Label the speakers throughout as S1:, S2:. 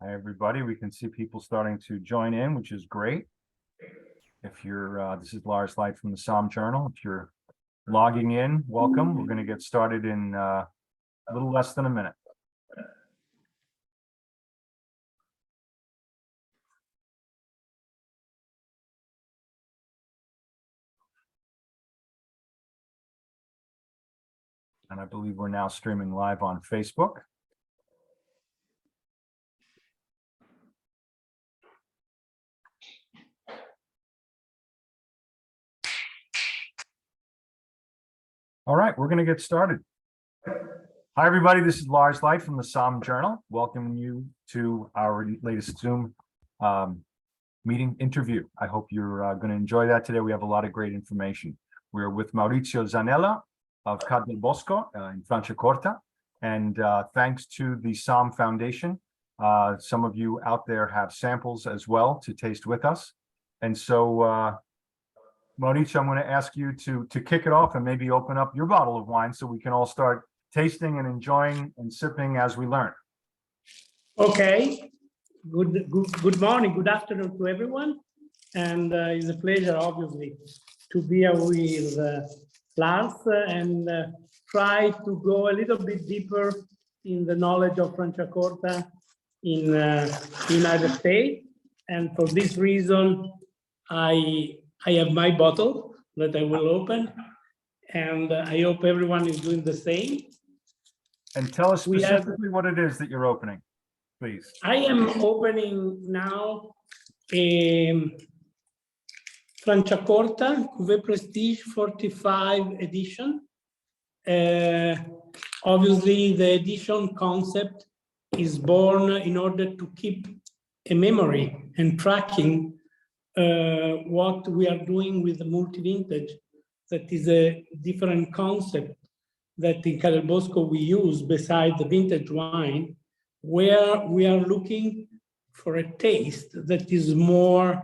S1: Hi, everybody. We can see people starting to join in, which is great. If you're, this is Lars Leicht from the Somm Journal. If you're logging in, welcome. We're going to get started in a little less than a minute. And I believe we're now streaming live on Facebook. All right, we're going to get started. Hi, everybody. This is Lars Leicht from the Somm Journal, welcoming you to our latest Zoom meeting interview. I hope you're going to enjoy that today. We have a lot of great information. We're with Maurizio Zanella of Bosco in Franciacorta, and thanks to the Somm Foundation, some of you out there have samples as well to taste with us. And so Maurizio, I'm going to ask you to kick it off and maybe open up your bottle of wine so we can all start tasting and enjoying and sipping as we learn.
S2: Okay. Good morning, good afternoon to everyone. And it's a pleasure, obviously, to be here with Lars and try to go a little bit deeper in the knowledge of Franciacorta in the United States. And for this reason, I have my bottle that I will open, and I hope everyone is doing the same.
S1: And tell us specifically what it is that you're opening, please.
S2: I am opening now a Franciacorta Cuvée Prestige 45 edition. Obviously, the edition concept is born in order to keep a memory and tracking what we are doing with the multi-vintage. That is a different concept that in Bosco we use beside the vintage wine, where we are looking for a taste that is more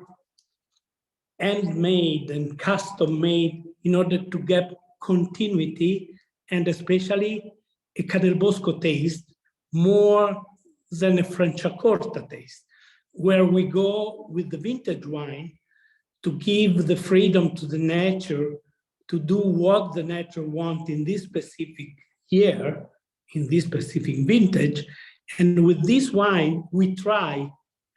S2: handmade and custom-made in order to get continuity, and especially a Bosco taste more than a Franciacorta taste, where we go with the vintage wine to give the freedom to the nature to do what the nature wants in this specific year, in this specific vintage. And with this wine, we try,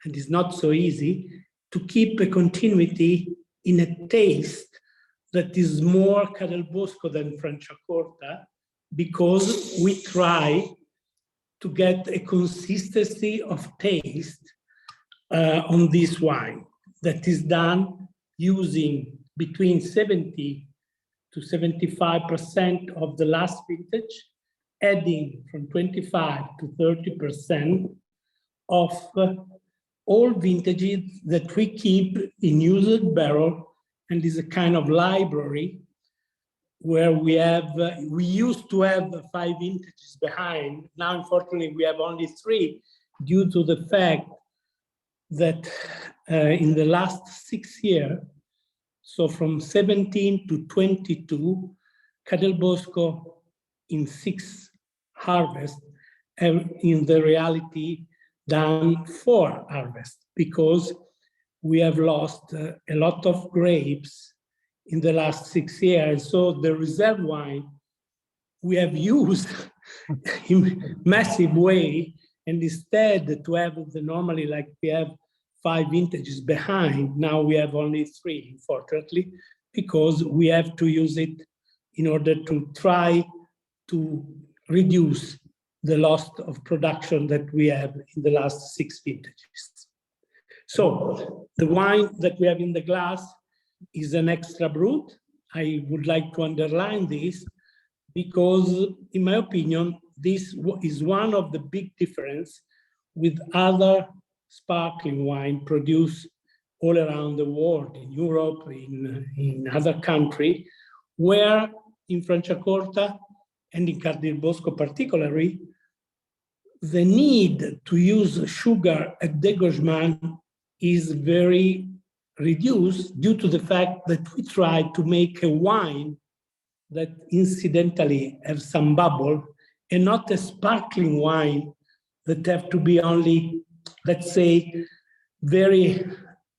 S2: and it's not so easy, to keep a continuity in a taste that is more Bosco than Franciacorta, because we try to get a consistency of taste on this wine that is done using between 70 to 75% of the last vintage, adding from 25 to 30% of all vintages that we keep in used barrel, and is a kind of library where we used to have 5 vintages behind. Now, unfortunately, we have only 3 due to the fact that in the last 6 years, so from 17 to 22, Bosco in 6 harvests have in the reality done 4 harvests, because we have lost a lot of grapes in the last 6 years. So the reserve wine we have used in massive way, and instead to have the normally like we have 5 vintages behind, now we have only 3, unfortunately, because we have to use it in order to try to reduce the loss of production that we have in the last 6 vintages. So the wine that we have in the glass is an extra brut. I would like to underline this because, in my opinion, this is one of the big difference with other sparkling wine produced all around the world, in Europe, in other countries, where in Franciacorta and in Bosco particularly, the need to use sugar at degorgement is very reduced due to the fact that we try to make a wine that incidentally have some bubble, and not a sparkling wine that have to be only let's say, very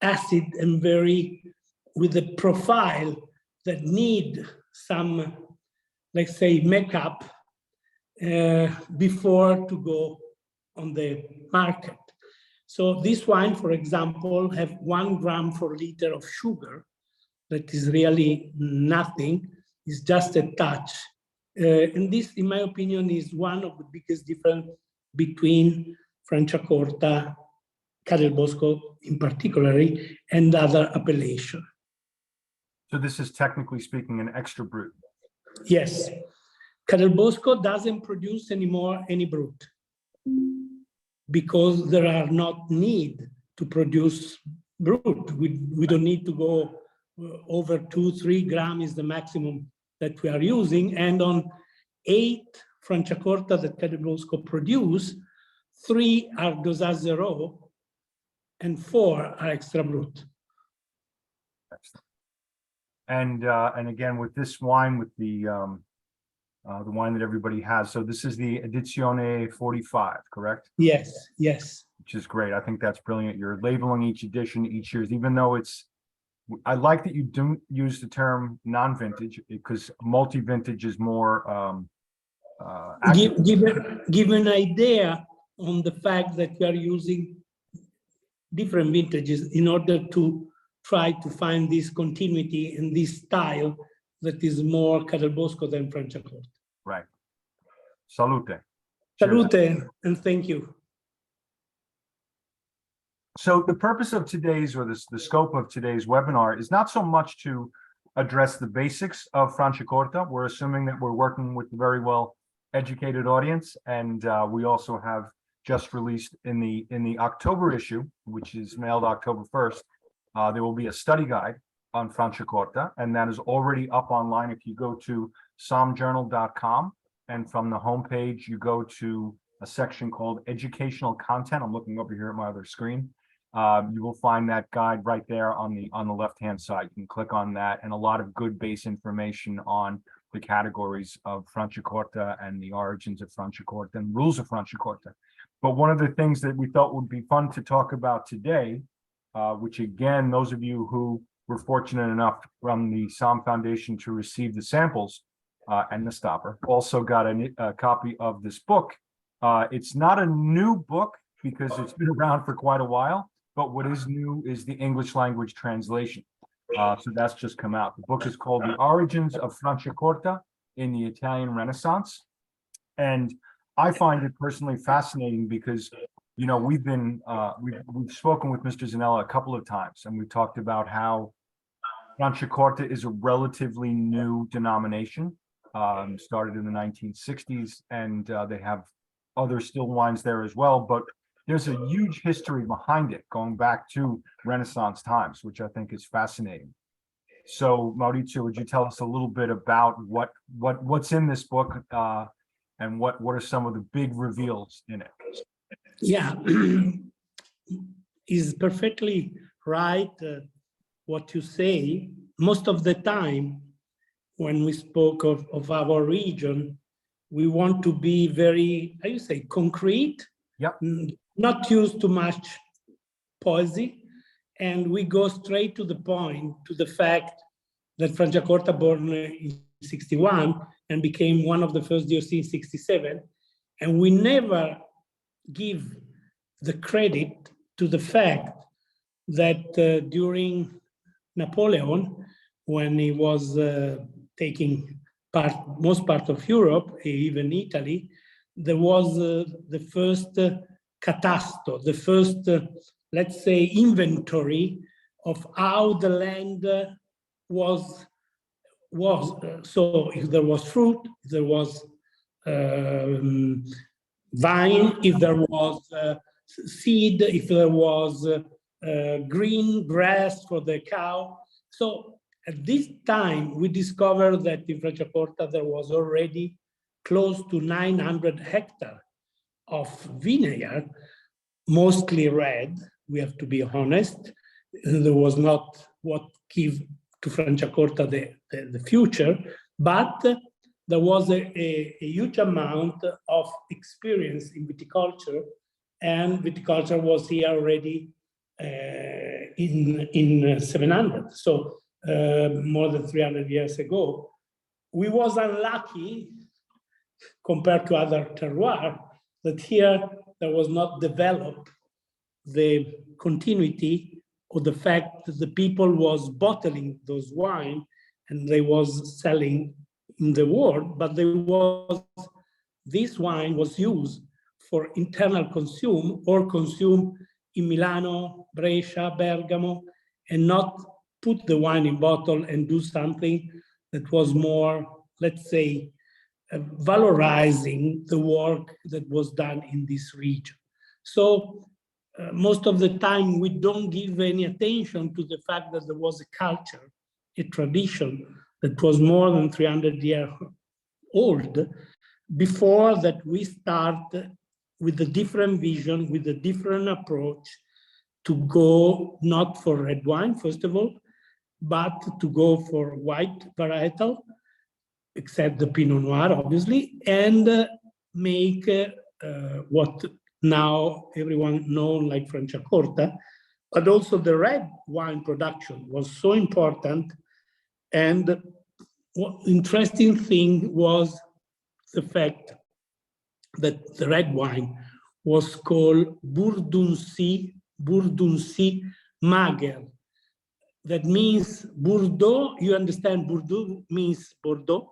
S2: acid and very with a profile that need some, let's say, makeup before to go on the market. So this wine, for example, have 1 gram per liter of sugar. That is really nothing. It's just a touch. And this, in my opinion, is one of the biggest difference between Franciacorta, Bosco in particular, and other appellations.
S1: So this is technically speaking an extra brut.
S2: Yes. Bosco doesn't produce anymore any brut because there are not need to produce brut. We don't need to go over 2-3 grams is the maximum that we are using. And on 8 Franciacorta that Bosco produce, 3 are dosage zero and 4 are extra brut.
S1: And again, with this wine, with the wine that everybody has. So this is the Edizione 45, correct?
S2: Yes, yes.
S1: Which is great. I think that's brilliant. You're labeling each edition each year, even though it's, I like that you don't use the term non-vintage because multi-vintage is more
S2: give an idea on the fact that we are using different vintages in order to try to find this continuity and this style that is more Bosco than Franciacorta.
S1: Right. Salute.
S2: Salute, and thank you.
S1: So the purpose of today's, or the scope of today's webinar is not so much to address the basics of Franciacorta. We're assuming that we're working with a very well educated audience, and we also have just released in the October issue, which is mailed October 1st, there will be a study guide on Franciacorta, and that is already up online. If you go to sommjournal.com, and from the homepage, you go to a section called Educational Content. I'm looking over here at my other screen. You will find that guide right there on the left-hand side. You can click on that, and a lot of good base information on the categories of Franciacorta and the origins of Franciacorta and rules of Franciacorta. But one of the things that we thought would be fun to talk about today, which again, those of you who were fortunate enough from the Somm Foundation to receive the samples and the stopper, also got a copy of this book. It's not a new book because it's been around for quite a while, but what is new is the English language translation. So that's just come out. The book is called The Origins of Franciacorta in the Italian Renaissance. And I find it personally fascinating because, you know, we've spoken with Mr. Zanella a couple of times, and we talked about how Franciacorta is a relatively new denomination, started in the 1960s, and they have other still wines there as well, but there's a huge history behind it going back to Renaissance times, which I think is fascinating. So Maurizio, would you tell us a little bit about what's in this book and what are some of the big reveals in it?
S2: Yeah, is perfectly right what you say. Most of the time when we spoke of our region, we want to be very, how you say, concrete.
S1: Yep.
S2: Not use too much poesy, and we go straight to the point, to the fact that Franciacorta born in 61 and became one of the first DOC in 67, and we never give the credit to the fact that during Napoleon, when he was taking most part of Europe, even Italy, there was the first catasto, the first, let's say, inventory of how the land was. So if there was fruit, if there was vine, if there was seed, if there was green grass for the cow. So at this time, we discovered that in Franciacorta there was already close to 900 hectares of vineyard, mostly red, we have to be honest. There was not what give to Franciacorta the future, but there was a huge amount of experience in viticulture and viticulture was here already in 700, so more than 300 years ago. We was unlucky compared to other terroirs that here there was not developed the continuity or the fact that the people was bottling those wine and they was selling in the world, but this wine was used for internal consume or consume in Milano, Brescia, Bergamo, and not put the wine in bottle and do something that was more, let's say, valorizing the work that was done in this region. So most of the time we don't give any attention to the fact that there was a culture, a tradition that was more than 300 years old before that we start with a different vision, with a different approach to go not for red wine, first of all, but to go for white varietal, except the Pinot Noir, obviously, and make what now everyone knows like Franciacorta, but also the red wine production was so important. And what interesting thing was the fact that the red wine was called Burdunsi Mager. That means Bordeaux, you understand Bordeaux means Bordeaux,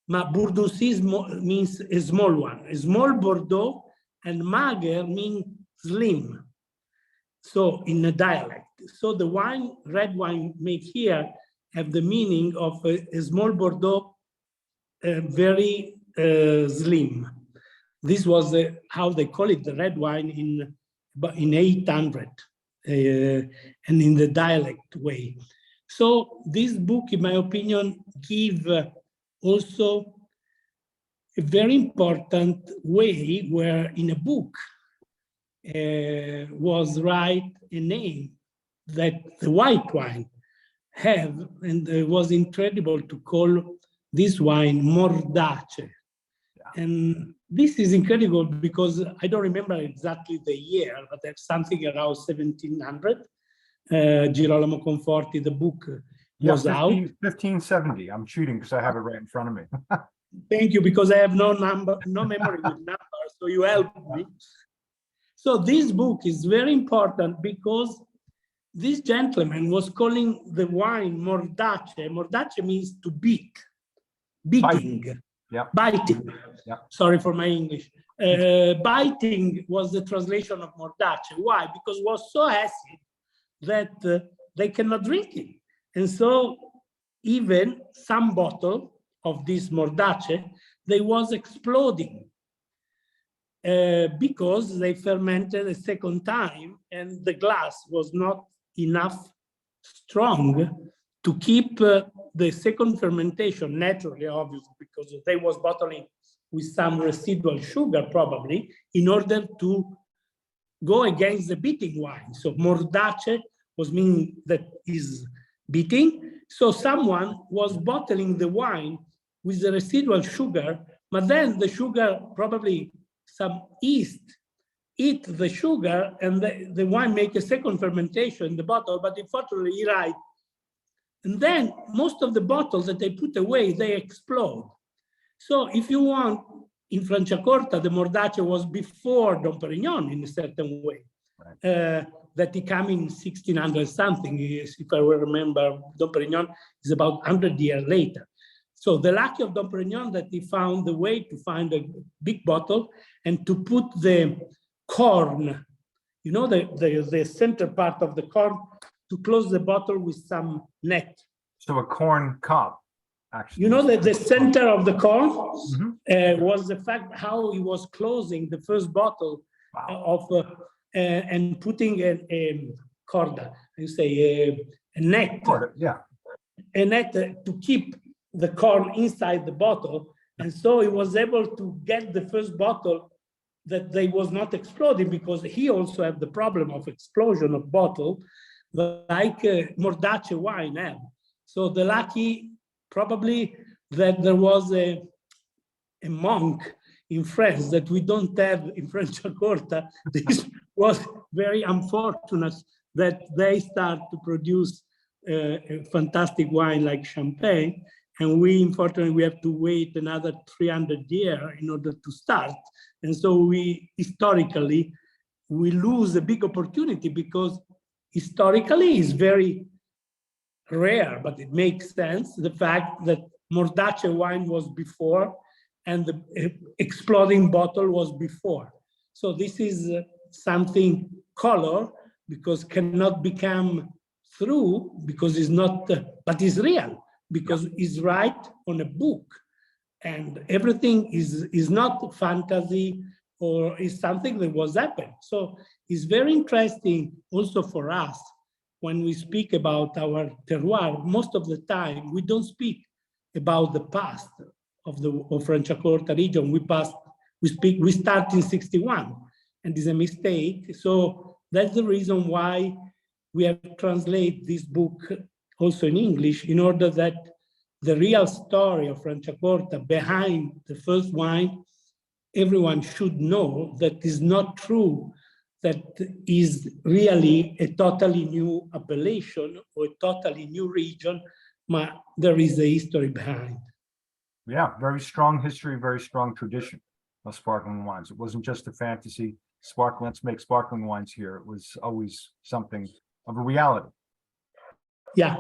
S2: but Burdunsi means a small one, a small Bordeaux, and Mager means slim. So in a dialect. So the wine, red wine made here have the meaning of a small Bordeaux, very slim. This was how they call it, the red wine in 800 and in the dialect way. So this book, in my opinion, give also a very important way where in a book was write a name that the white wine have, and it was incredible to call this wine Mordace. Yeah. And this is incredible because I don't remember exactly the year, but there's something around 1700. Girolamo Conforti, the book was out.
S1: 1570. I'm shooting because I have it right in front of me.
S2: Thank you, because I have no memory with numbers, so you help me. So this book is very important because this gentleman was calling the wine Mordace. Mordace means to beat, beating, biting. Yeah. Sorry for my English. Biting was the translation of Mordace. Why? Because it was so acid that they cannot drink it. And so even some bottle of this Mordace, they was exploding because they fermented a second time and the glass was not enough strong to keep the second fermentation naturally, obviously, because they was bottling with some residual sugar probably in order to go against the beating wine. So Mordace was meaning that is beating. So someone was bottling the wine with the residual sugar, but then the sugar, probably some yeast, eat the sugar and the wine make a second fermentation in the bottle, but unfortunately he died. And then most of the bottles that they put away, they explode. So if you want, in Franciacorta, the Mordace was before Dom Perignon in a certain way. Right. That he came in 1600 something, if I will remember. Dom Perignon is about 100 years later. So the luck of Dom Perignon that he found the way to find a big bottle and to put the corn, you know, the center part of the corn, to close the bottle with some net.
S1: So a corn cup, actually.
S2: You know that the center of the corn was the fact how he was closing the first bottle of and putting a corda, you say a net, a net to keep the corn inside the bottle, and so he was able to get the first bottle that they was not exploding, because he also had the problem of explosion of bottle like Mordace wine had. So the lucky probably that there was a monk in France that we don't have in Franciacorta. This was very unfortunate that they start to produce a fantastic wine like champagne, and we unfortunately we have to wait another 300 years in order to start. And so we historically we lose a big opportunity, because historically it's very rare, but it makes sense, the fact that Mordace wine was before and the exploding bottle was before. So this is something color, because cannot become through, because it's not, but it's real, because it's right on a book. And everything is not fantasy, or is something that was happened. So it's very interesting also for us when we speak about our terroir. Most of the time, we don't speak about the past of Franciacorta region. We start in 61, and it's a mistake. So that's the reason why we have translated this book also in English, in order that the real story of Franciacorta behind the first wine, everyone should know that is not true, that is really a totally new appellation or a totally new region, but there is a history behind.
S1: Yeah, very strong history, very strong tradition of sparkling wines. It wasn't just a fantasy, let's make sparkling wines here. It was always something of a reality.
S2: Yeah,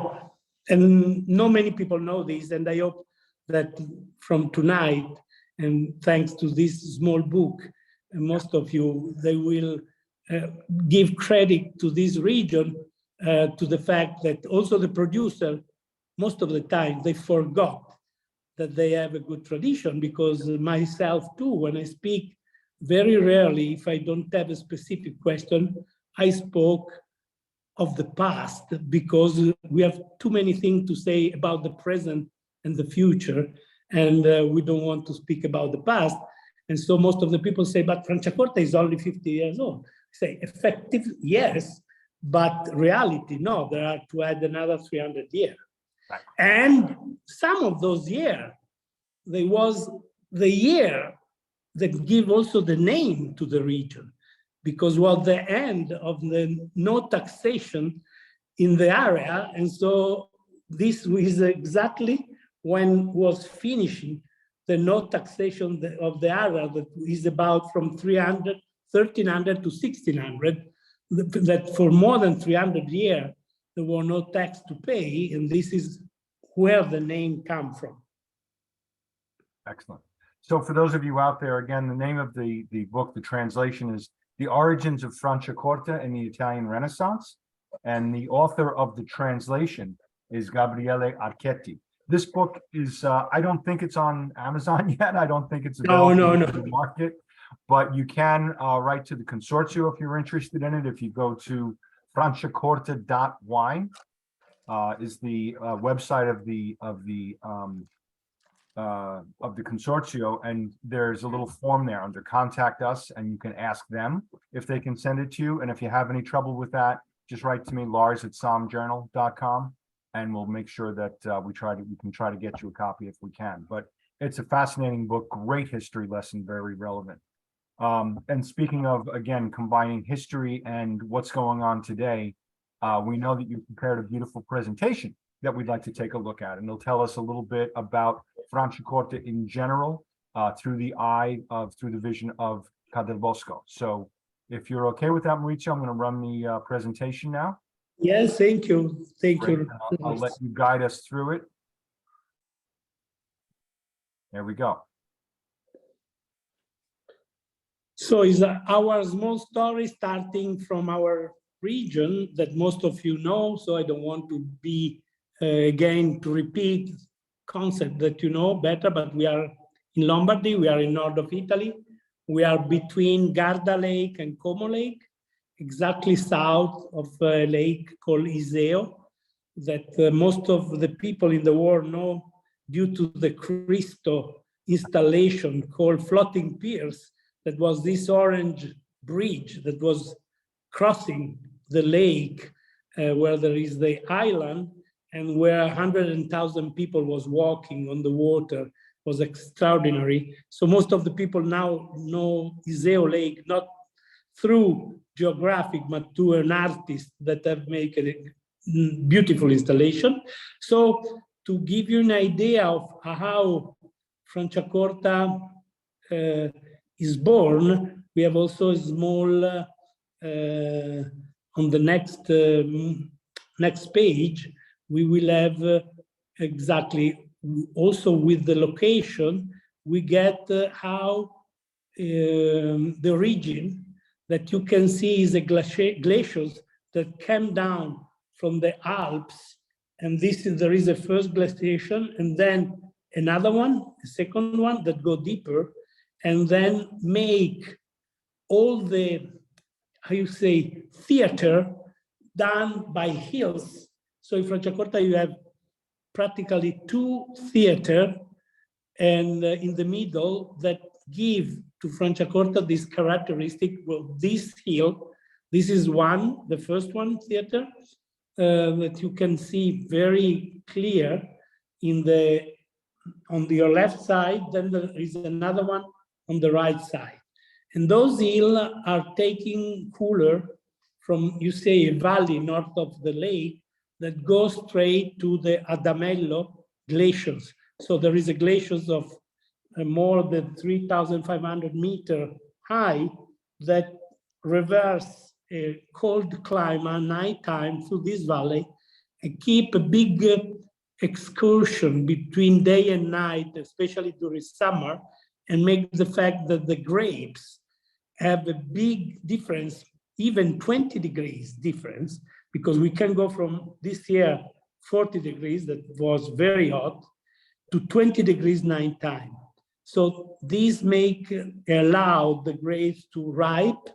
S2: and not many people know this, and I hope that from tonight, and thanks to this small book, most of you, they will give credit to this region, to the fact that also the producer, most of the time, they forgot that they have a good tradition, because myself too, when I speak, very rarely, if I don't have a specific question, I spoke of the past, because we have too many things to say about the present and the future, and we don't want to speak about the past. And so most of the people say, but Franciacorta is only 50 years old. I say, effective, yes, but reality, no, there are to add another 300 years. Right. And some of those years, there was the year that give also the name to the region, because was the end of the no taxation in the area. And so this was exactly when was finishing the no taxation of the area, that is about from 1300 to 1600, that for more than 300 years, there were no tax to pay. And this is where the name comes from.
S1: Excellent. So for those of you out there, again, the name of the book, the translation is The Origins of Franciacorta in the Italian Renaissance. And the author of the translation is Gabriele Archetti. This book is, I don't think it's on Amazon yet. I don't think it's available in the market, but you can write to the consortio if you're interested in it. If you go to franciacorta.wine is the website of the consortio, and there's a little form there under contact us, and you can ask them if they can send it to you. And if you have any trouble with that, just write to me, Lars@sommjournal.com, and we'll make sure that we can try to get you a copy if we can. But it's a fascinating book, great history lesson, very relevant. And speaking of, again, combining history and what's going on today, we know that you prepared a beautiful presentation that we'd like to take a look at, and it'll tell us a little bit about Franciacorta in general, through the vision of Bosco. So if you're okay with that, Maurizio, I'm going to run the presentation now.
S2: Yes, thank you. Thank you.
S1: I'll let you guide us through it. There we go.
S2: So is our small story starting from our region that most of you know, so I don't want to be again to repeat concept that you know better, but we are in Lombardy, we are in north of Italy, we are between Garda Lake and Como Lake, exactly south of a lake called Iseo, that most of the people in the world know due to the Cristo installation called floating piers. That was this orange bridge that was crossing the lake where there is the island, and where 100,000 people was walking on the water was extraordinary. So most of the people now know Iseo Lake, not through geographic, but to an artist that have made a beautiful installation. So to give you an idea of how Franciacorta is born, we have also a small, on the next page, we will have exactly, also with the location, we get how the region that you can see is a glaciers that came down from the Alps, and there is a first glaciation, and then another one, a second one that go deeper, and then make all the, how you say, theater done by hills. So in Franciacorta you have practically two theater, and in the middle that give to Franciacorta this characteristic. Well, this hill, this is one, the first one theater that you can see very clear on your left side. Then there is another one on the right side, and those hills are taking cooler from, you say, a valley north of the lake that goes straight to the Adamello glaciers. So there is a glaciers of more than 3,500 meters high that reverse a cold climate nighttime through this valley and keep a big excursion between day and night, especially during summer, and make the fact that the grapes have a big difference, even 20 degrees difference, because we can go from this year 40 degrees, that was very hot, to 20 degrees nighttime. So these allow the grapes to ripe,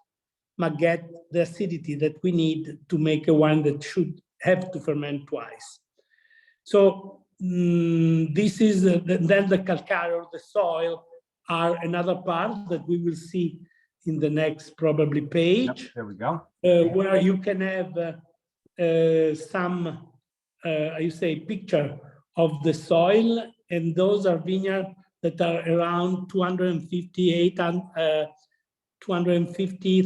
S2: but get the acidity that we need to make a wine that should have to ferment twice. So this is, then the calcare, the soil, are another part that we will see in the next probably page.
S1: Yep, there we go.
S2: Where you can have some, you say, picture of the soil, and those are vineyards that are around 250,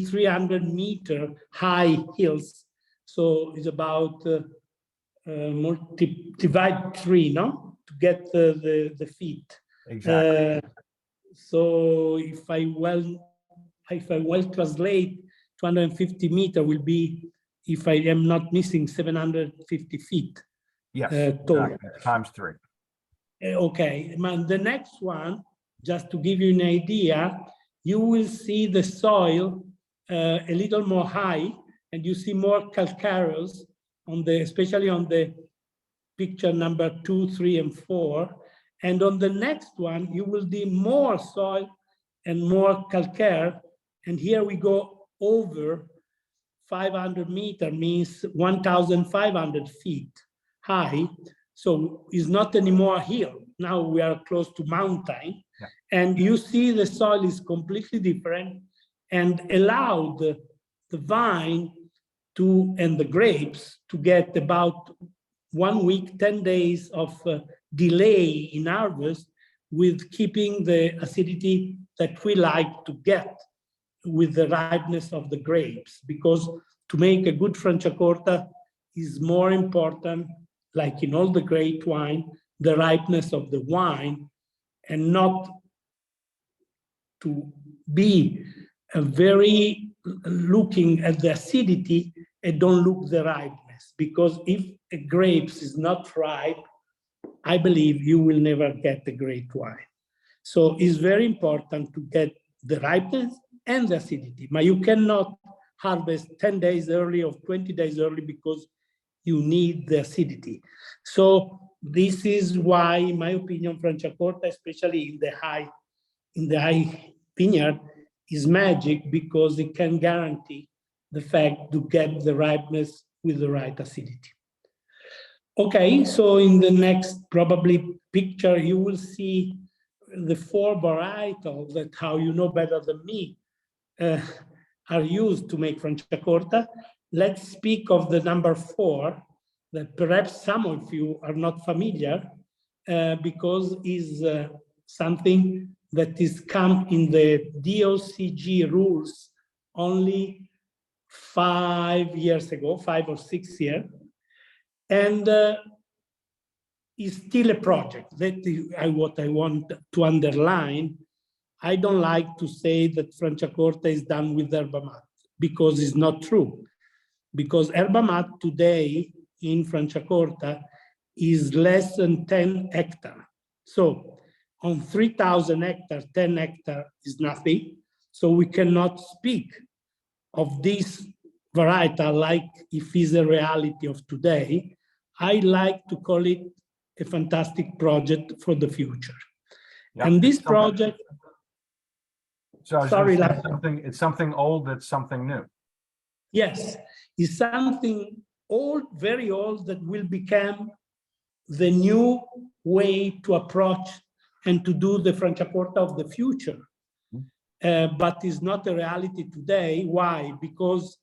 S2: 300 meter high hills. So it's about divide 3, no? To get the feet.
S1: Exactly.
S2: So if I well translate, 250 meter will be, if I am not missing, 750 feet.
S1: Yes,
S2: tall.
S1: exactly. Times 3.
S2: Okay, the next one, just to give you an idea, you will see the soil a little more high, and you see more calcareous especially on the picture number 2, 3, and 4. And on the next one, you will see more soil and more calcare. And here we go over 500 meters, means 1,500 feet high. So it's not anymore a hill. Now we are close to mountain. Yeah. And you see the soil is completely different and allowed the vine and the grapes to get about 1 week, 10 days of delay in harvest, with keeping the acidity that we like to get with the ripeness of the grapes. Because to make a good Franciacorta is more important, like in all the great wine, the ripeness of the wine, and not to be very looking at the acidity and don't look the ripeness. Because if a grapes is not ripe, I believe you will never get a great wine. So it's very important to get the ripeness and the acidity. But you cannot harvest 10 days early or 20 days early because you need the acidity. So this is why, in my opinion, Franciacorta, especially in the high vineyard, is magic, because it can guarantee the fact to get the ripeness with the right acidity. Okay, so in the next probably picture, you will see the 4 varietals that, how you know better than me, are used to make Franciacorta. Let's speak of the number 4, that perhaps some of you are not familiar, because is something that is come in the DOCG rules only 5 years ago, 5 or 6 years, and is still a project. That is what I want to underline. I don't like to say that Franciacorta is done with herba mate, because it's not true. Because herba mate today in Franciacorta is less than 10 hectares. So on 3,000 hectares, 10 hectares is nothing. So we cannot speak of this varietal like if it's a reality of today. I like to call it a fantastic project for the future.
S1: Yep.
S2: And this project,
S1: so I was
S2: sorry,
S1: gonna say it's something old that's something new.
S2: yes, is something old, very old, that will become the new way to approach and to do the Franciacorta of the future. But is not a reality today. Why? Because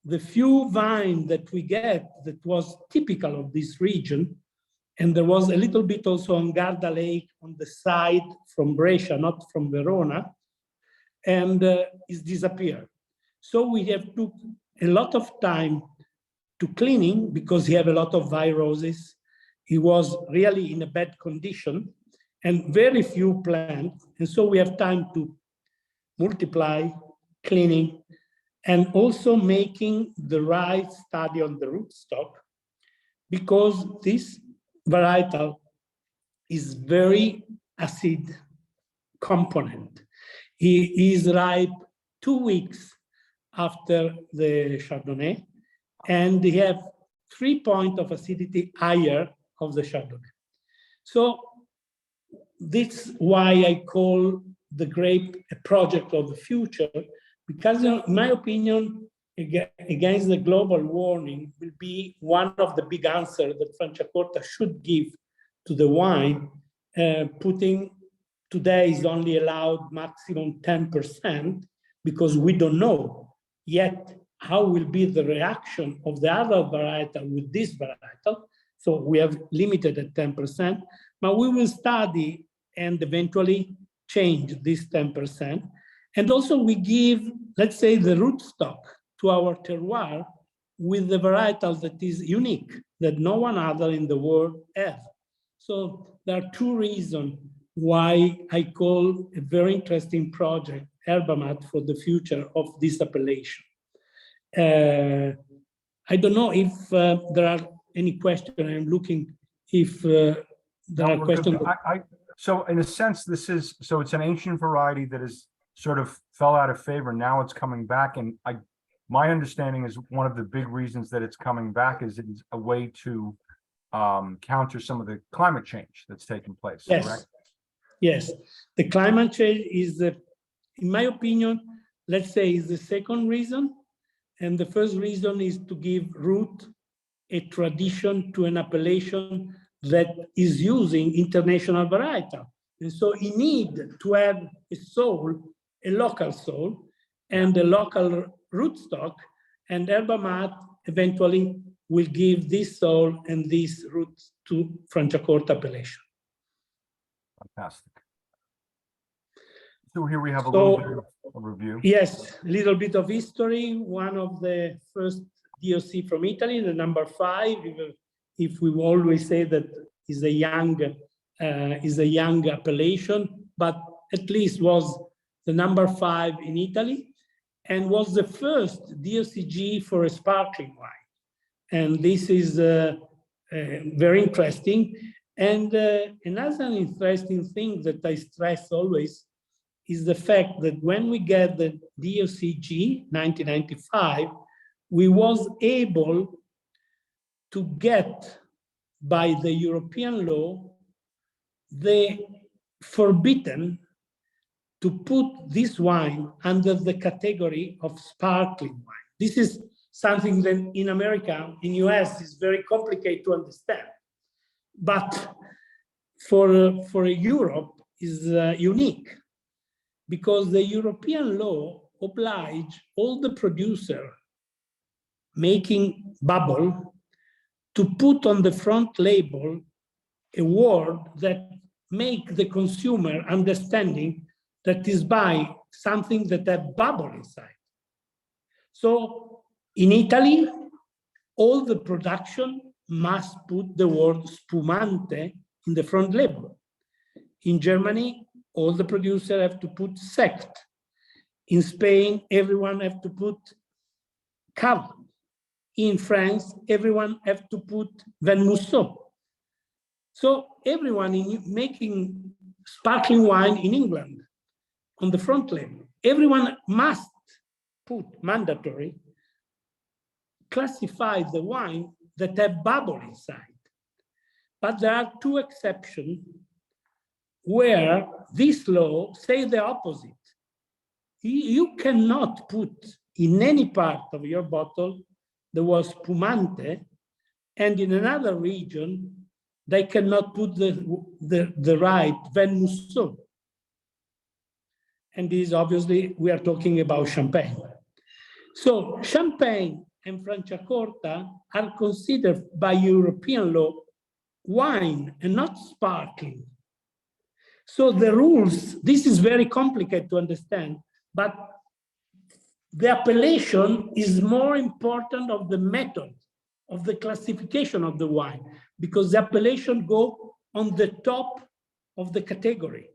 S2: the few vine that we get that was typical of this region, and there was a little bit also on Garda Lake on the side from Brescia, not from Verona, and it's disappeared. So we have took a lot of time to cleaning because he have a lot of viruses. He was really in a bad condition and very few plants. And so we have time to multiply, cleaning, and also making the right study on the rootstock, because this varietal is very acid component. He is ripe 2 weeks after the Chardonnay, and they have 3 points of acidity higher of the Chardonnay. So this is why I call the grape a project of the future, because in my opinion, against the global warming will be one of the big answers that Franciacorta should give to the wine. Putting today is only allowed maximum 10%, because we don't know yet how will be the reaction of the other varietal with this varietal. So we have limited at 10%, but we will study and eventually change this 10%. And also we give, let's say, the rootstock to our terroir with the varietal that is unique, that no one other in the world has. So there are 2 reasons why I call a very interesting project herba mate for the future of this appellation. I don't know if there are any questions. I'm looking if there are questions.
S1: So in a sense, it's an ancient variety that is sort of fell out of favor. Now it's coming back. And my understanding is one of the big reasons that it's coming back is it's a way to counter some of the climate change that's taking place.
S2: Yes.
S1: Correct?
S2: Yes. The climate change is, in my opinion, let's say is the second reason. And the first reason is to give root a tradition to an appellation that is using international varietal. And so you need to have a soul, a local soul, and a local rootstock, and herba mate eventually will give this soul and these roots to Franciacorta appellation.
S1: Fantastic. So here we have a little bit of a review.
S2: Yes, a little bit of history. One of the first DOC from Italy, the number 5. If we always say that is a young appellation, but at least was the number 5 in Italy, and was the first DOCG for a sparkling wine. And this is very interesting. And another interesting thing that I stress always is the fact that when we get the DOCG 1995, we was able to get by the European law the forbidden to put this wine under the category of sparkling wine. This is something that in America, in US, is very complicated to understand. But for Europe is unique, because the European law oblige all the producer making bubble to put on the front label a word that make the consumer understanding that is buy something that have bubble inside. So in Italy, all the production must put the word spumante in the front label. In Germany, all the producers have to put sect. In Spain, everyone have to put cave. In France, everyone have to put Vermouthon. So everyone in making sparkling wine in England on the front label, everyone must put mandatory, classify the wine that have bubble inside. But there are two exceptions where this law say the opposite. You cannot put in any part of your bottle the word spumante, and in another region, they cannot put the right Vermouthon. And this obviously, we are talking about champagne. So champagne and Franciacorta are considered by European law wine and not sparkling. So the rules, this is very complicated to understand, but the appellation is more important of the method of the classification of the wine, because the appellation go on the top of the category.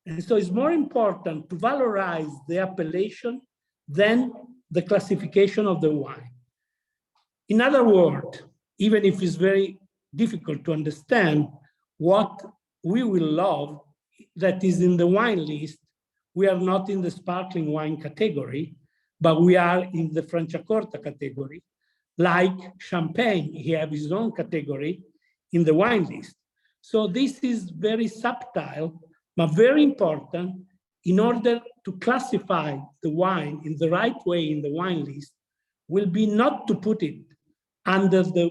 S2: And so it's more important to valorize the appellation than the classification of the wine. In other words, even if it's very difficult to understand, what we will love that is in the wine list, we are not in the sparkling wine category, but we are in the Franciacorta category. Like champagne, he has his own category in the wine list. So this is very subtle, but very important in order to classify the wine in the right way in the wine list, will be not to put it under the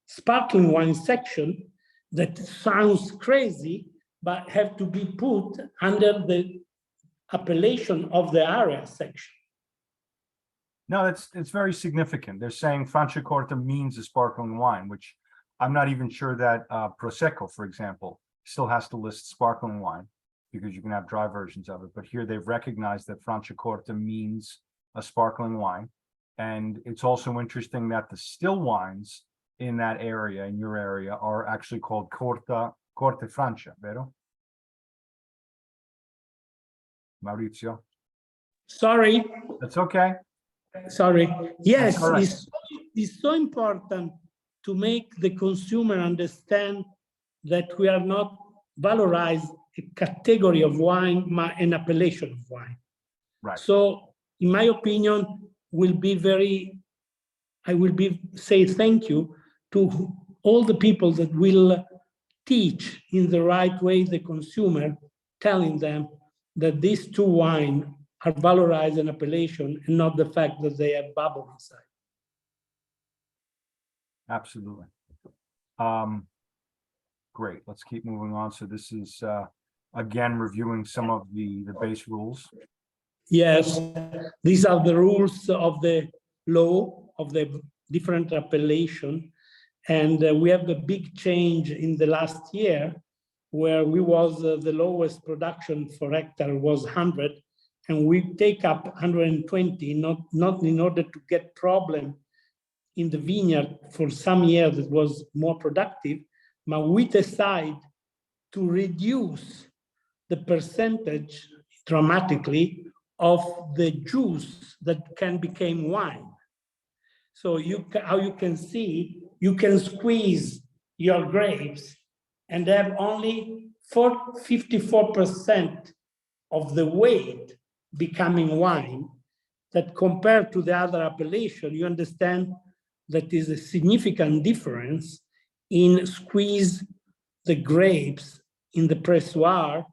S2: sparkling wine section that sounds crazy, but have to be put under the appellation of the area section.
S1: No, it's very significant. They're saying Franciacorta means a sparkling wine, which I'm not even sure that Prosecco, for example, still has to list sparkling wine, because you can have dry versions of it. But here they've recognized that Franciacorta means a sparkling wine. And it's also interesting that the still wines in that area, in your area, are actually called Corte Francia, vero? Maurizio?
S2: Sorry.
S1: That's okay.
S2: Sorry. Yes,
S1: right.
S2: it's so important to make the consumer understand that we are not valorize a category of wine, an appellation of wine.
S1: Right.
S2: So, in my opinion, I will say thank you to all the people that will teach in the right way the consumer, telling them that these two wines are valorized an appellation and not the fact that they have bubble inside.
S1: Absolutely. Great. Let's keep moving on. So this is again reviewing some of the base rules.
S2: Yes, these are the rules of the law of the different appellation, and we have a big change in the last year, where we was the lowest production for hectare was 100, and we take up 120, not in order to get problem in the vineyard for some years it was more productive, but we decide to reduce the percentage dramatically of the juice that can become wine. So how you can see, you can squeeze your grapes and have only 54% of the weight becoming wine, that compared to the other appellation, you understand that is a significant difference in squeeze the grapes in the pressoir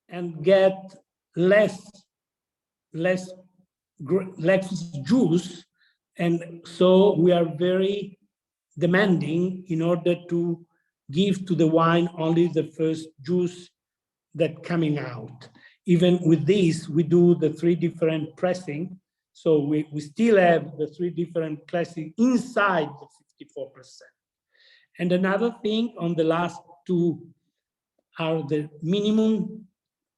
S2: and get less juice. And so we are very demanding in order to give to the wine only the first juice that coming out. Even with this, we do the 3 different pressing. So we still have the 3 different pressing inside the 54%. And another thing on the last 2 are the minimum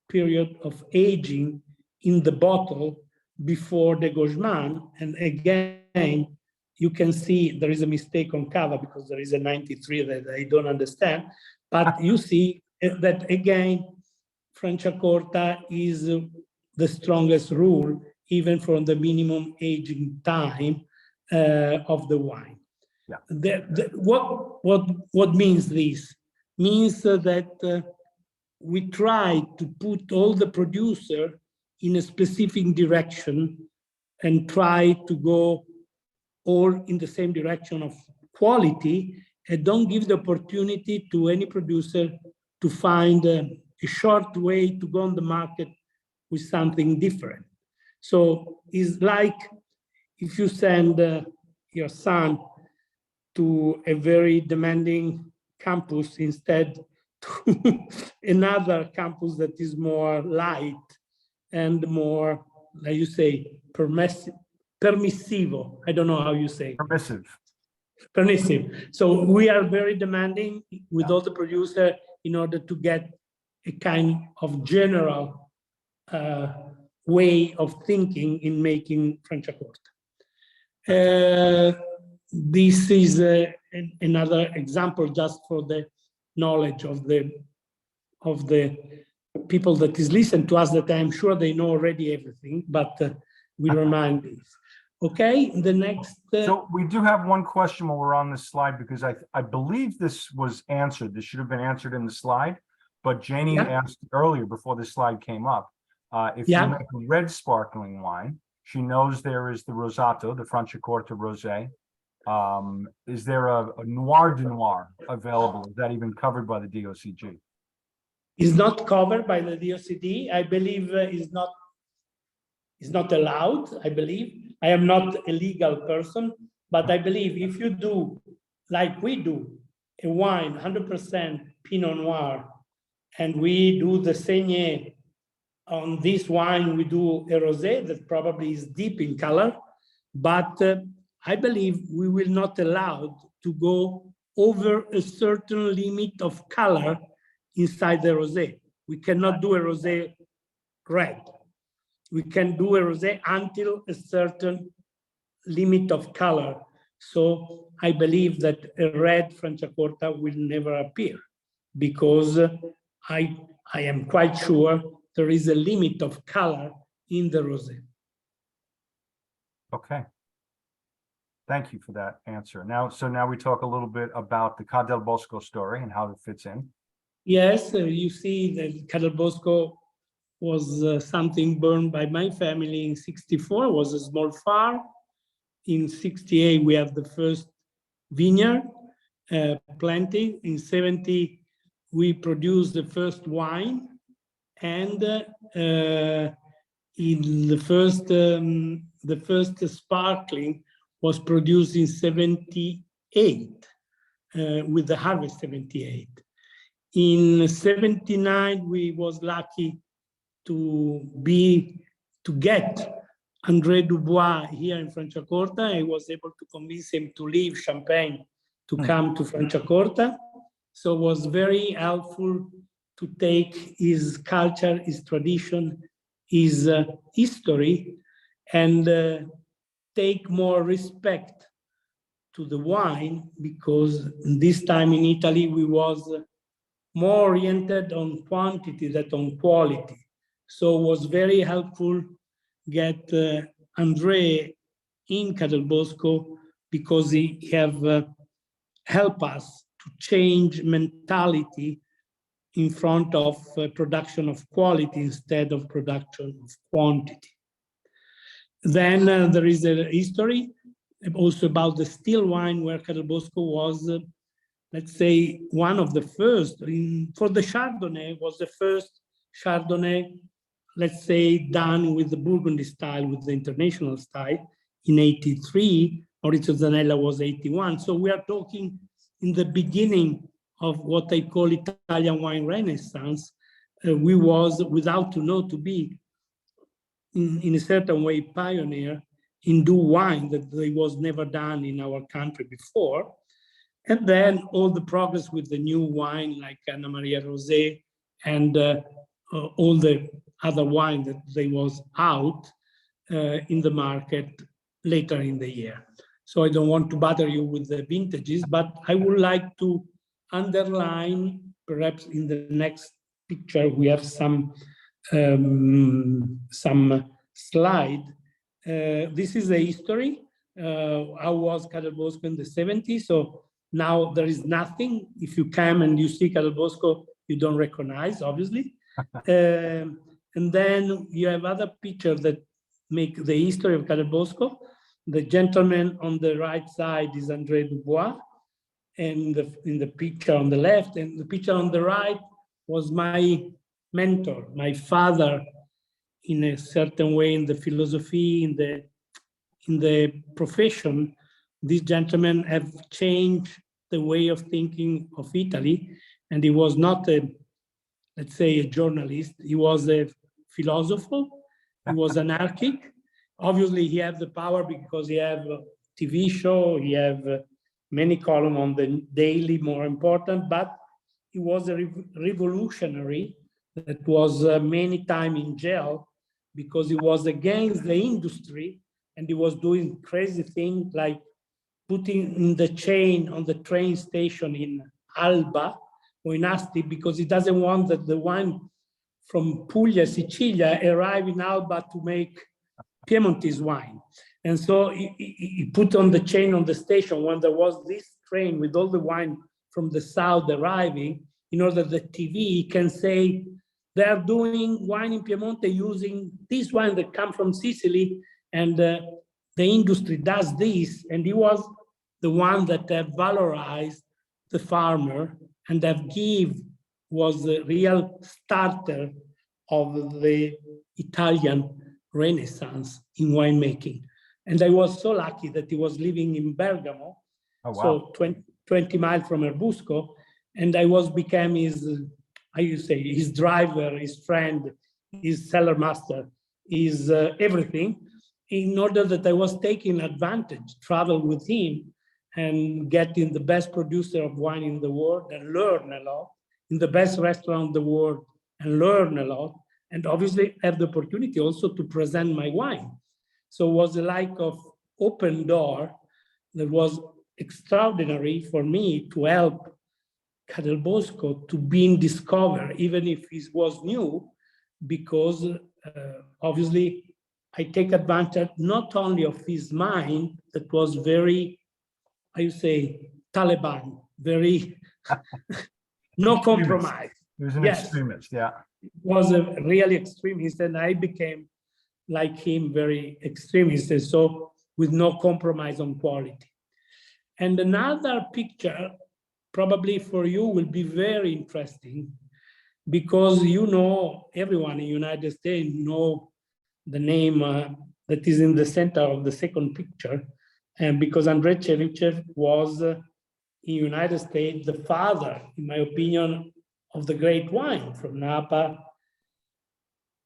S2: period of aging in the bottle before the Gauchman. And again, you can see there is a mistake on cover because there is a 93 that I don't understand. But you see that again, Franciacorta is the strongest rule, even from the minimum aging time of the wine.
S1: Yeah.
S2: What means this? Means that we try to put all the producer in a specific direction and try to go all in the same direction of quality, and don't give the opportunity to any producer to find a short way to go on the market with something different. So it's like if you send your son to a very demanding campus instead to another campus that is more light and more, like you say, permissivo. I don't know how you say. Permissive. So we are very demanding with all the producer in order to get a kind of general way of thinking in making Franciacorta. This is another example just for the knowledge of the people that is listening to us, that I'm sure they know already everything, but we remind this. Okay, the next.
S1: So we do have one question while we're on this slide, because I believe this was answered. This should have been answered in the slide, but Janie asked earlier before the slide came up, if you make a red sparkling wine, she knows there is the Rosato, the Franciacorta Rosé. Is there a Noir de Noir available? Is that even covered by the DOCG?
S2: Is not covered by the DOCG. I believe is not allowed. I believe. I am not a legal person, but I believe if you do like we do a wine 100% Pinot Noir, and we do the saignée on this wine, we do a rosé that probably is deep in color, but I believe we will not allow to go over a certain limit of color inside the rosé. We cannot do a rosé red. We can do a rosé until a certain limit of color. So I believe that a red Franciacorta will never appear, because I am quite sure there is a limit of color in the rosé.
S1: Okay. Thank you for that answer. Now we talk a little bit about the Ca del Bosco story and how it fits in.
S2: Yes, you see that Ca del Bosco was something burned by my family in '64, was a small farm. In '68, we have the first vineyard planting. In '70, we produced the first wine. And in the first sparkling was produced in '78 with the harvest '78. In '79, we was lucky to get André Dubois here in Franciacorta. I was able to convince him to leave Champagne to come to Franciacorta. So it was very helpful to take his culture, his tradition, his history, and take more respect to the wine, because this time in Italy we was more oriented on quantity than on quality. So it was very helpful get André in Ca del Bosco, because he have helped us to change mentality in front of production of quality instead of production of quantity. Then there is a history also about the still wine, where Ca del Bosco was, let's say, one of the first. For the Chardonnay, was the first Chardonnay, let's say, done with the Burgundy style, with the international style in '83. Maurizio Zanella was '81. So we are talking in the beginning of what I call Italian wine renaissance. We was, without to know, to be in a certain way pioneer in do wine that they was never done in our country before. And then all the progress with the new wine like Anna Maria Rosé and all the other wine that they was out in the market later in the year. So I don't want to bother you with the vintages, but I would like to underline, perhaps in the next picture, we have some slide. This is the history. How was Cadel Bosco in the 70s? So now there is nothing. If you come and you see Cadel Bosco, you don't recognize, obviously. And then you have other pictures that make the history of Cadel Bosco. The gentleman on the right side is André Dubois, and in the picture on the left, and the picture on the right was my mentor, my father, in a certain way, in the philosophy, in the profession. These gentlemen have changed the way of thinking of Italy, and he was not a, let's say, a journalist. He was a philosopher. He was anarchic. Obviously, he had the power because he had a TV show, he had many columns on the daily, more important, but he was a revolutionary that was many times in jail because he was against the industry, and he was doing crazy things like putting in the chain on the train station in Alba or in Asti, because he doesn't want that the wine from Puglia, Sicilia, arrive in Alba to make Piemontese wine. And so he put on the chain on the station when there was this train with all the wine from the south arriving, in order that the TV can say they are doing wine in Piemonte using this wine that come from Sicily, and the industry does this. And he was the one that have valorized the farmer and have was the real starter of the Italian Renaissance in winemaking. And I was so lucky that he was living in Bergamo, oh, wow. So 20 miles from Erbusco, and I became his, how you say, his driver, his friend, his cellar master, his everything, in order that I was taking advantage, travel with him and getting the best producer of wine in the world and learn a lot, in the best restaurant in the world and learn a lot, and obviously have the opportunity also to present my wine. So it was a like of open door that was extraordinary for me to help Cadel Bosco to be discovered, even if it was new, because obviously I take advantage not only of his mind that was very, how you say, Taliban, very no compromise.
S1: He was an extremist, yeah.
S2: Was a really extremist, and I became like him, very extremist, and so with no compromise on quality. And another picture, probably for you, will be very interesting, because you know, everyone in the United States know the name that is in the center of the second picture, and because Andrei Cherichev was in the United States the father, in my opinion, of the great wine from Napa.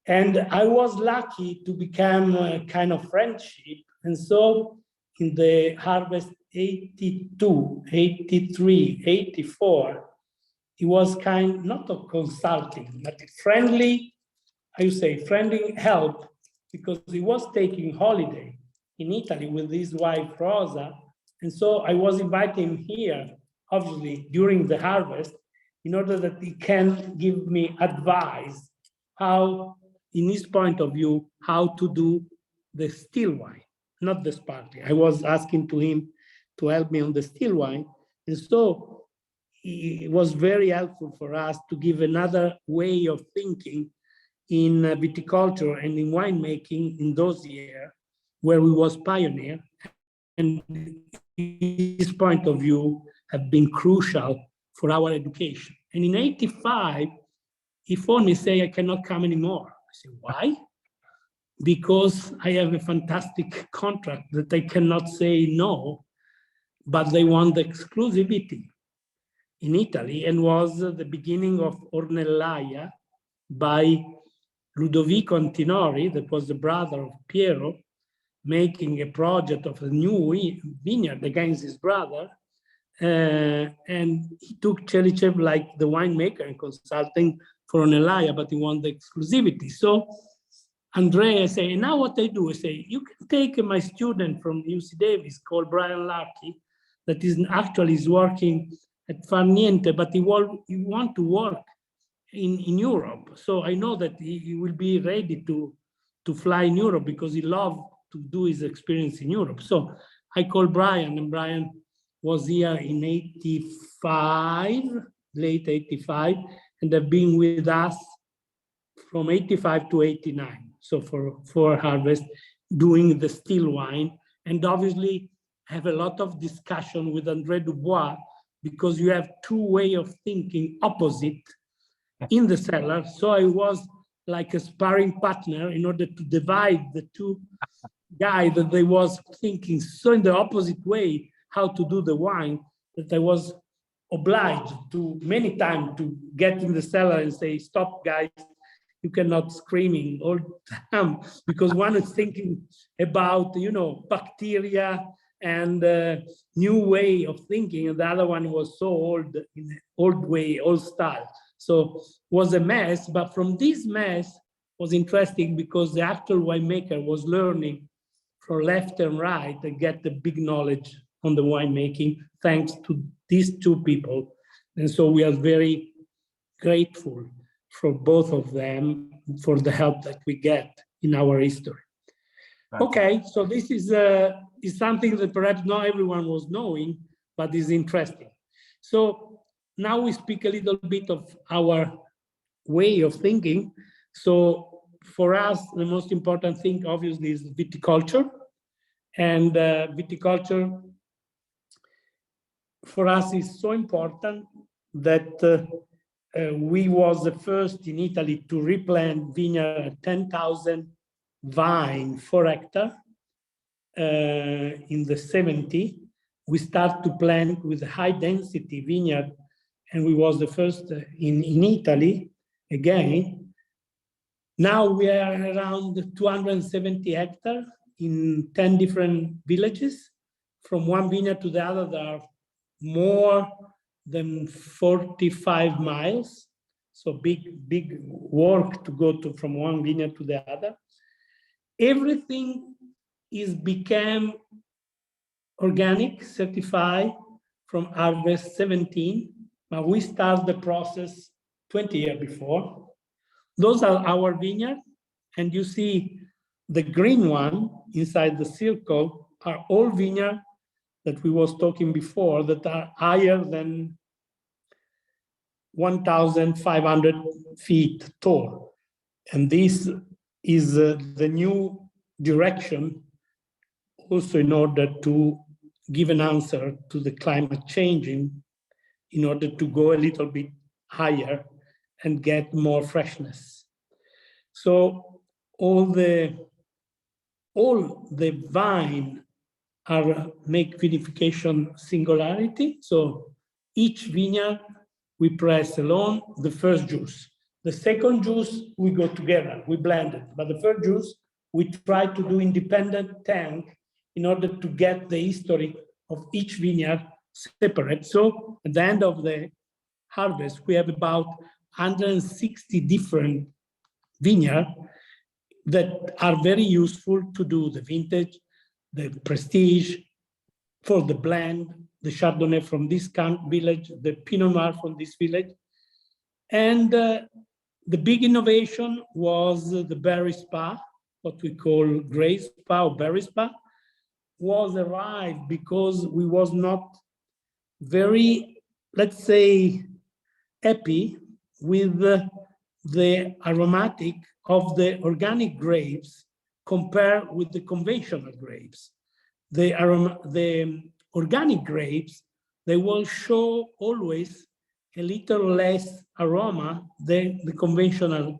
S2: And I was lucky to become a kind of friendship. And so in the harvest 82, 83, 84, it was kind, not of consulting, but friendly, I would say friendly help, because he was taking holiday in Italy with his wife, Rosa. And so I was inviting him here, obviously, during the harvest, in order that he can give me advice how, in his point of view, how to do the still wine, not the sparkling. I was asking to him to help me on the still wine. And so it was very helpful for us to give another way of thinking in viticulture and in winemaking in those years where we was pioneer. And his point of view have been crucial for our education. And in 85, he phoned me say, I cannot come anymore. I said, why? Because I have a fantastic contract that I cannot say no, but they want the exclusivity in Italy, and was the beginning of Ornellaia by Ludovico Antinori, that was the brother of Piero, making a project of a new vineyard against his brother. And he took Cherichev like the winemaker and consulting for Onelaya, but he wanted the exclusivity. So Andrea say, now what I do, I say, you can take my student from UC Davis called Brian Larkey, that is actually is working at Farniente, but he want to work in Europe. So I know that he will be ready to fly in Europe because he loved to do his experience in Europe. So I called Brian, and Brian was here in 85, late 85, and have been with us from 85 to 89. So for harvest, doing the still wine, and obviously have a lot of discussion with André Dubois, because you have two way of thinking opposite in the cellar. So I was like a sparring partner in order to divide the two guys that they was thinking so in the opposite way how to do the wine, that I was obliged to many times to get in the cellar and say, stop guys, you cannot screaming all the time, because one is thinking about, you know, bacteria and new way of thinking, and the other one was so old, in old way, old style. So was a mess, but from this mess was interesting because the actual winemaker was learning from left and right and get the big knowledge on the winemaking thanks to these two people. And so we are very grateful for both of them for the help that we get in our history. Okay, so this is something that perhaps not everyone was knowing, but is interesting. So now we speak a little bit of our way of thinking. So for us, the most important thing, obviously, is viticulture. And viticulture, for us, is so important that we was the first in Italy to replant vineyard at 10,000 vine 4 hectare in the 70s. We start to plant with high density vineyard, and we was the first in Italy again. Now we are around 270 hectares in 10 different villages. From one vineyard to the other, there are more than 45 miles. So big work to go to from one vineyard to the other. Everything is became organic, certified from harvest 17, but we start the process 20 years before. Those are our vineyards, and you see the green one inside the circle are all vineyards that we was talking before that are higher than 1,500 feet tall. And this is the new direction also in order to give an answer to the climate changing, in order to go a little bit higher and get more freshness. So all the vine are make vinification singularity. So each vineyard we press alone the first juice. The second juice we go together, we blend it. But the first juice we try to do independent tank in order to get the history of each vineyard separate. So at the end of the harvest, we have about 160 different vineyards that are very useful to do the vintage, the prestige, for the blend, the Chardonnay from this village, the Pinot Noir from this village. And the big innovation was the berry spa, what we call gray spa or berry spa, was arrived because we was not very, let's say, happy with the aromatic of the organic grapes compared with the conventional grapes. The organic grapes, they will show always a little less aroma than the conventional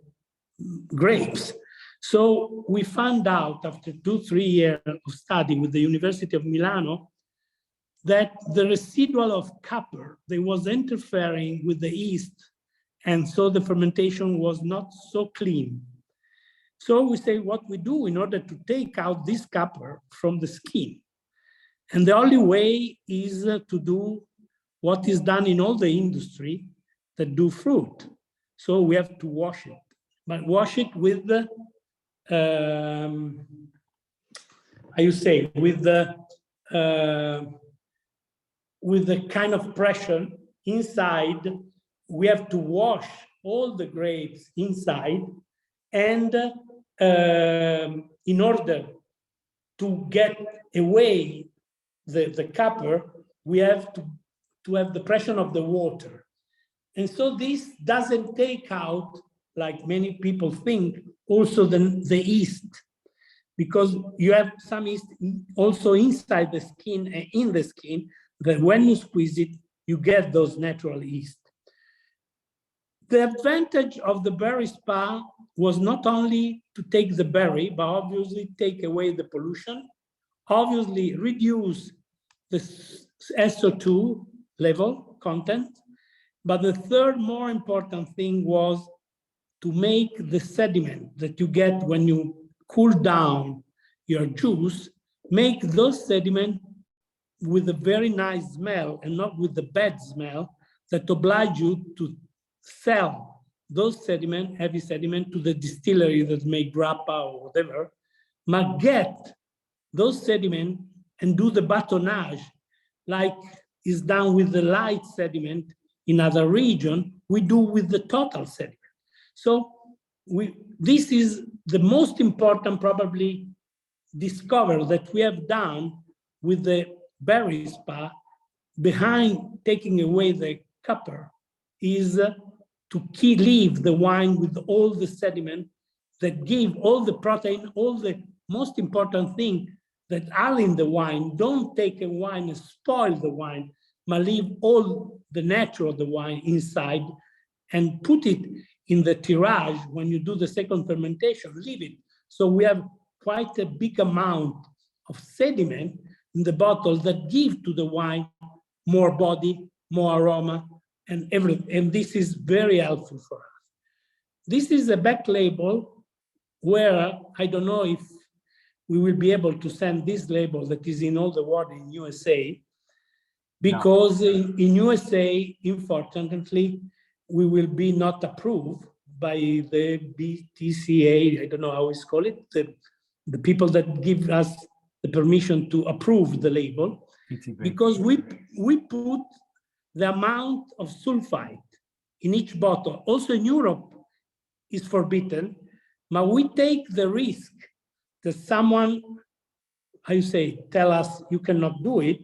S2: grapes. So we found out after 2-3 years of study with the University of Milano that the residual of copper, they was interfering with the yeast, and so the fermentation was not so clean. So we say what we do in order to take out this copper from the skin. And the only way is to do what is done in all the industry that do fruit. So we have to wash it, but wash it with the, how you say, with the kind of pressure inside. We have to wash all the grapes inside, and in order to get away the copper, we have to have the pressure of the water. And so this doesn't take out, like many people think, also the yeast, because you have some yeast also inside the skin and in the skin, that when you squeeze it, you get those natural yeast. The advantage of the berry spa was not only to take the berry, but obviously take away the pollution, obviously reduce the SO2 level content. But the third more important thing was to make the sediment that you get when you cool down your juice, make those sediment with a very nice smell and not with the bad smell that oblige you to sell those sediment, heavy sediment, to the distillery that make grappa or whatever, but get those sediment and do the batonnage like is done with the light sediment in other region, we do with the total sediment. So this is the most important probably discovery that we have done with the berry spa, behind taking away the copper, is to leave the wine with all the sediment that give all the protein, all the most important thing that are in the wine. Don't take a wine and spoil the wine, but leave all the natural of the wine inside and put it in the tirage. When you do the second fermentation, leave it. So we have quite a big amount of sediment in the bottle that give to the wine more body, more aroma, and everything. And this is very helpful for us. This is a back label where I don't know if we will be able to send this label that is in all the world in USA, because in USA, unfortunately, we will be not approved by the BTCA, I don't know how it's called it, the people that give us the permission to approve the label, because we put the amount of sulfite in each bottle. Also in Europe is forbidden, but we take the risk that someone, how you say, tell us you cannot do it,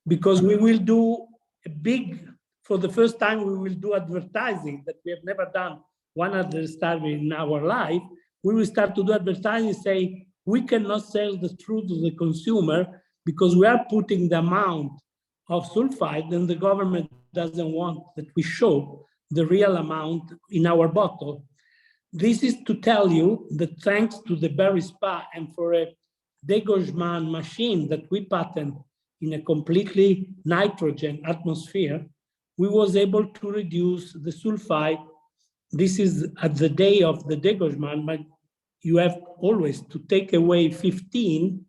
S2: because we will do a big, for the first time, we will do advertising that we have never done one advertising in our life. We will start to do advertising, say, we cannot sell the truth to the consumer because we are putting the amount of sulfite and the government doesn't want that we show the real amount in our bottle. This is to tell you that thanks to the berry spa and for a degorgement machine that we patent in a completely nitrogen atmosphere, we was able to reduce the sulfite. This is at the day of the degorgement, but you have always to take away 15,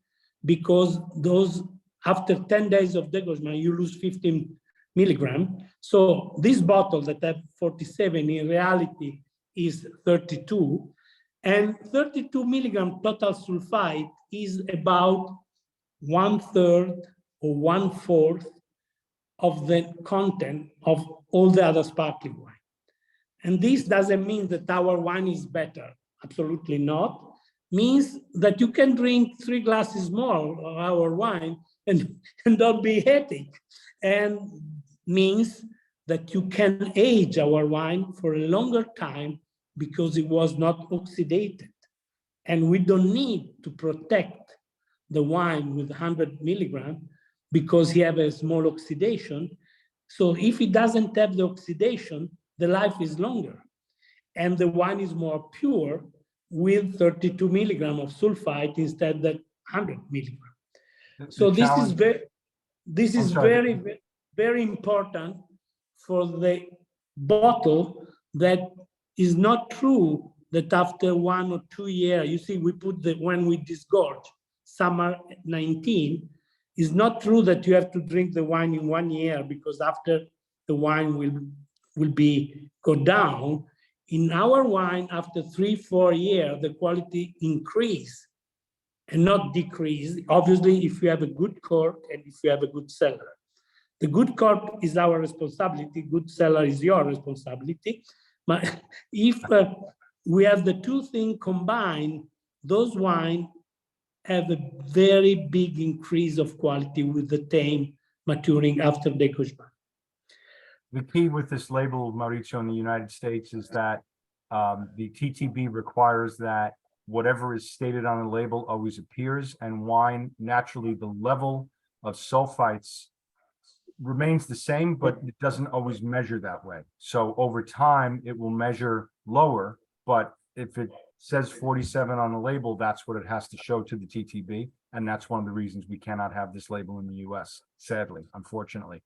S2: because those, after 10 days of degorgement, you lose 15 milligram. So this bottle that have 47 in reality is 32, and 32 milligram total sulfite is about 1/3 or 1/4 of the content of all the other sparkling wine. And this doesn't mean that our wine is better, absolutely not. Means that you can drink 3 glasses more of our wine and don't be headache. And means that you can age our wine for a longer time because it was not oxidated. And we don't need to protect the wine with 100 milligram because he have a small oxidation. So if it doesn't have the oxidation, the life is longer. And the wine is more pure with 32 milligram of sulfite instead of 100 milligram. So this is very, very important for the bottle, that is not true that after 1 or 2 years, you see, we put when we disgorge, summer 19, It's not true that you have to drink the wine in 1 year, because after the wine will go down. In our wine, after 3-4 years, the quality increase and not decrease. Obviously, if you have a good cork and if you have a good cellar. The good cork is our responsibility, good cellar is your responsibility. But if we have the two things combined, those wines have a very big increase of quality with the time maturing after décochement.
S1: The key with this label, Maurizio, in the United States is that the TTB requires that whatever is stated on the label always appears, and wine, naturally, the level of sulfites remains the same, but it doesn't always measure that way. So over time, it will measure lower, but if it says 47 on the label, that's what it has to show to the TTB. And that's one of the reasons we cannot have this label in the US, sadly, unfortunately.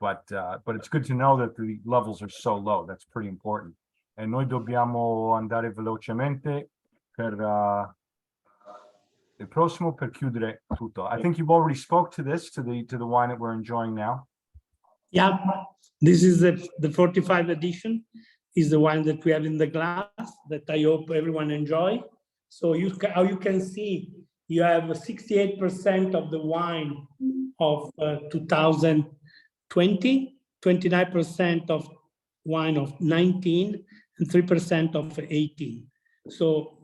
S1: But it's good to know that the levels are so low. That's pretty important. E noi dobbiamo andare velocemente per il prossimo per chiudere tutto. I think you've already spoke to this, to the wine that we're enjoying now.
S2: Yeah, this is the 45 edition, is the wine that we have in the glass that I hope everyone enjoy. So how you can see, you have 68% of the wine of 2020, 29% of wine of 19, and 3% of 18. So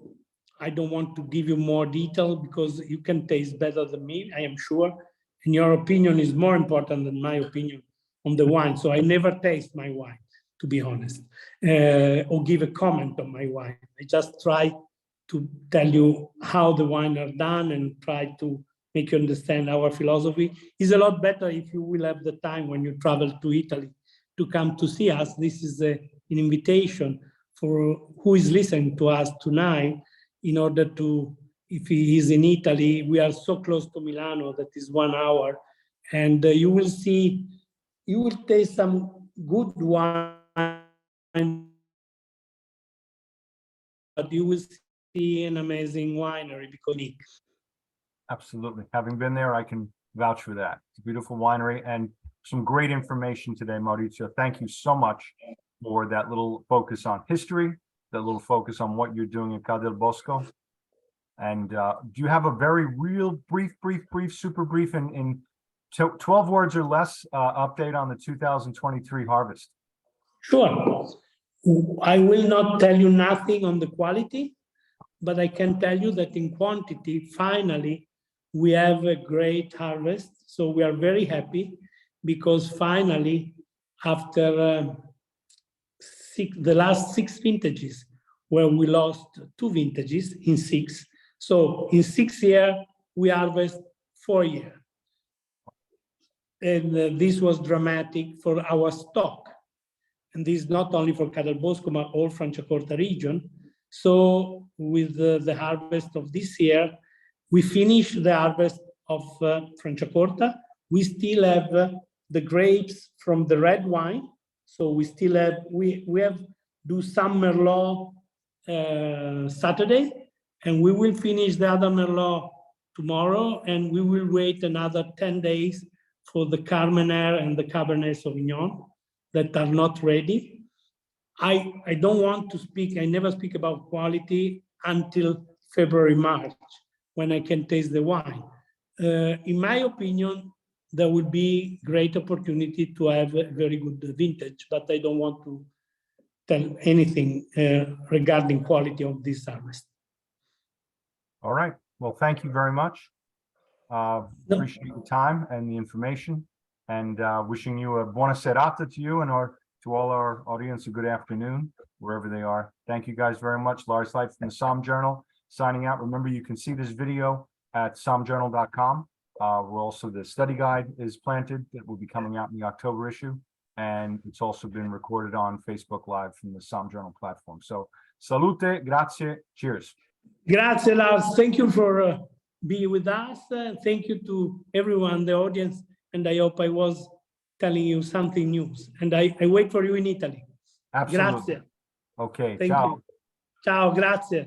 S2: I don't want to give you more detail because you can taste better than me, I am sure. And your opinion is more important than my opinion on the wine. So I never taste my wine, to be honest, or give a comment on my wine. I just try to tell you how the wine are done and try to make you understand our philosophy. It's a lot better if you will have the time when you travel to Italy to come to see us. This is an invitation for who is listening to us tonight, in order to, if he is in Italy, we are so close to Milano, that is 1 hour, and you will see, you will taste some good wine, but you will see an amazing winery because
S1: Absolutely. Having been there, I can vouch for that. It's a beautiful winery and some great information today, Maurizio. Thank you so much for that little focus on history, that little focus on what you're doing at Ca del Bosco. And do you have a very real brief, super brief in 12 words or less update on the 2023 harvest?
S2: Sure. I will not tell you nothing on the quality, but I can tell you that in quantity, finally, we have a great harvest. So we are very happy because finally, after the last 6 vintages, where we lost 2 vintages in 6. So in 6 years, we harvest 4 years. And this was dramatic for our stock. And this is not only for Ca del Bosco, but all Franciacorta region. So with the harvest of this year, we finished the harvest of Franciacorta. We still have the grapes from the red wine. So we still have, we have do some Merlot Saturday, and we will finish the other Merlot tomorrow, and we will wait another 10 days for the Carmenère and the Cabernet Sauvignon that are not ready. I don't want to speak, I never speak about quality until February, March, when I can taste the wine. In my opinion, there will be great opportunity to have a very good vintage, but I don't want to tell anything regarding quality of this harvest.
S1: All right. Well, thank you very much. Appreciate your time and the information, and wishing you a buona serata to you and to all our audience a good afternoon, wherever they are. Thank you guys very much. Lars Leicht from the Somm Journal signing out. Remember, you can see this video at sommjournal.com. We're also, the study guide is planted that will be coming out in the October issue. And it's also been recorded on Facebook Live from the Somm Journal platform. So salute, grazie, cheers.
S2: Grazie, Lars. Thank you for being with us. Thank you to everyone, the audience. And I hope I was telling you something new. And I wait for you in Italy.
S1: Absolutely.
S2: Grazie.
S1: Okay,
S2: Thank
S1: ciao.
S2: you. Ciao, grazie.